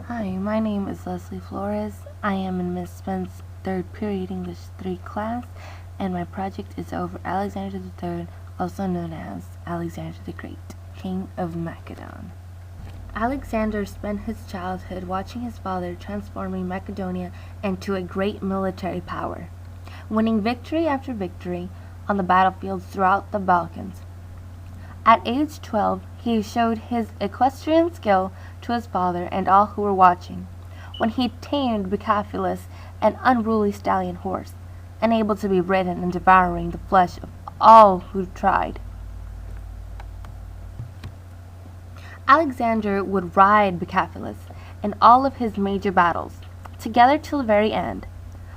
Hi, my name is Leslie Flores. I am in Miss Spence third period English 3 class, and my project is over Alexander III, also known as Alexander the Great, King of Macedon. Alexander spent his childhood watching his father transforming Macedonia into a great military power, winning victory after victory on the battlefields throughout the Balkans. At age 12, he showed his equestrian skill to his father and all who were watching, when he tamed Bucephalus, an unruly stallion horse, unable to be ridden and devouring the flesh of all who tried. Alexander would ride Bucephalus in all of his major battles, together till the very end.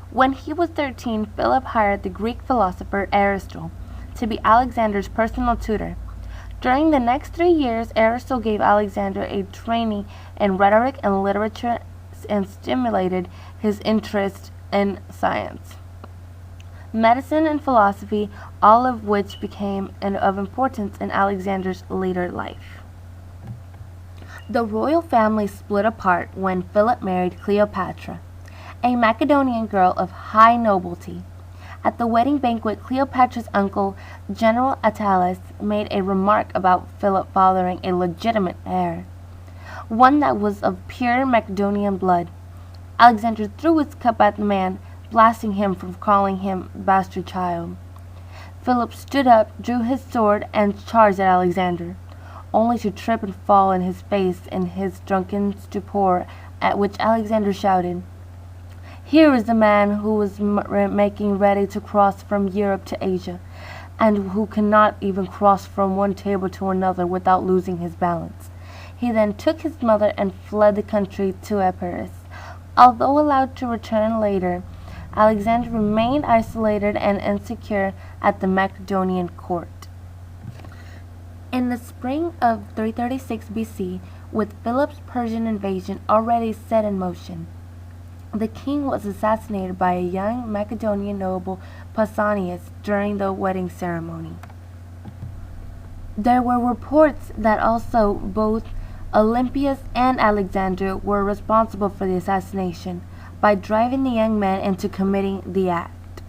When he was 13, Philip hired the Greek philosopher Aristotle to be Alexander's personal tutor. During the next 3 years, Aristotle gave Alexander a training in rhetoric and literature and stimulated his interest in science, medicine, and philosophy, all of which became of importance in Alexander's later life. The royal family split apart when Philip married Cleopatra, a Macedonian girl of high nobility. At the wedding banquet, Cleopatra's uncle, General Attalus, made a remark about Philip fathering a legitimate heir, one that was of pure Macedonian blood. Alexander threw his cup at the man, blasting him for calling him bastard child. Philip stood up, drew his sword, and charged at Alexander, only to trip and fall in his face in his drunken stupor, at which Alexander shouted, "Here is the man who was making ready to cross from Europe to Asia, and who cannot even cross from one table to another without losing his balance." He then took his mother and fled the country to Epirus. Although allowed to return later, Alexander remained isolated and insecure at the Macedonian court. In the spring of 336 BC, with Philip's Persian invasion already set in motion, the king was assassinated by a young Macedonian noble, Pausanias, during the wedding ceremony. There were reports that also both Olympias and Alexander were responsible for the assassination by driving the young man into committing the act.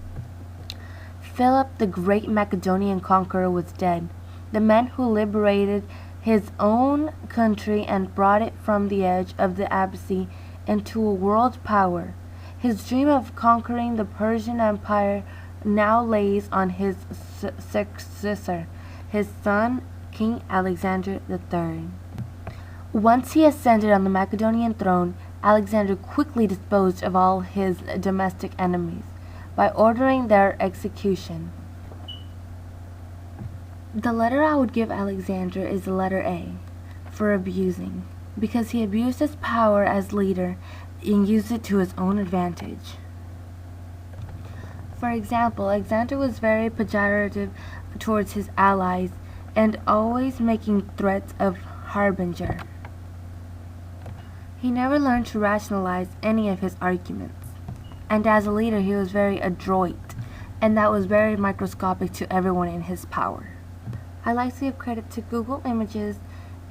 Philip, the great Macedonian conqueror, was dead. The man who liberated his own country and brought it from the edge of the abyss into a world power. His dream of conquering the Persian Empire now lays on his successor, his son, King Alexander III. Once he ascended on the Macedonian throne, Alexander quickly disposed of all his domestic enemies by ordering their execution. The letter I would give Alexander is the letter A, for abusing, because he abused his power as leader and used it to his own advantage. For example, Alexander was very pejorative towards his allies and always making threats of harbinger. He never learned to rationalize any of his arguments, and as a leader he was very adroit, and that was very microscopic to everyone in his power. I like to give credit to Google Images,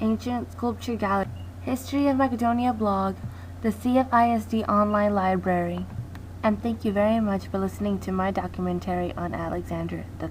Ancient Sculpture Gallery, History of Macedonia blog, the CFISD online library, and thank you very much for listening to my documentary on Alexander III.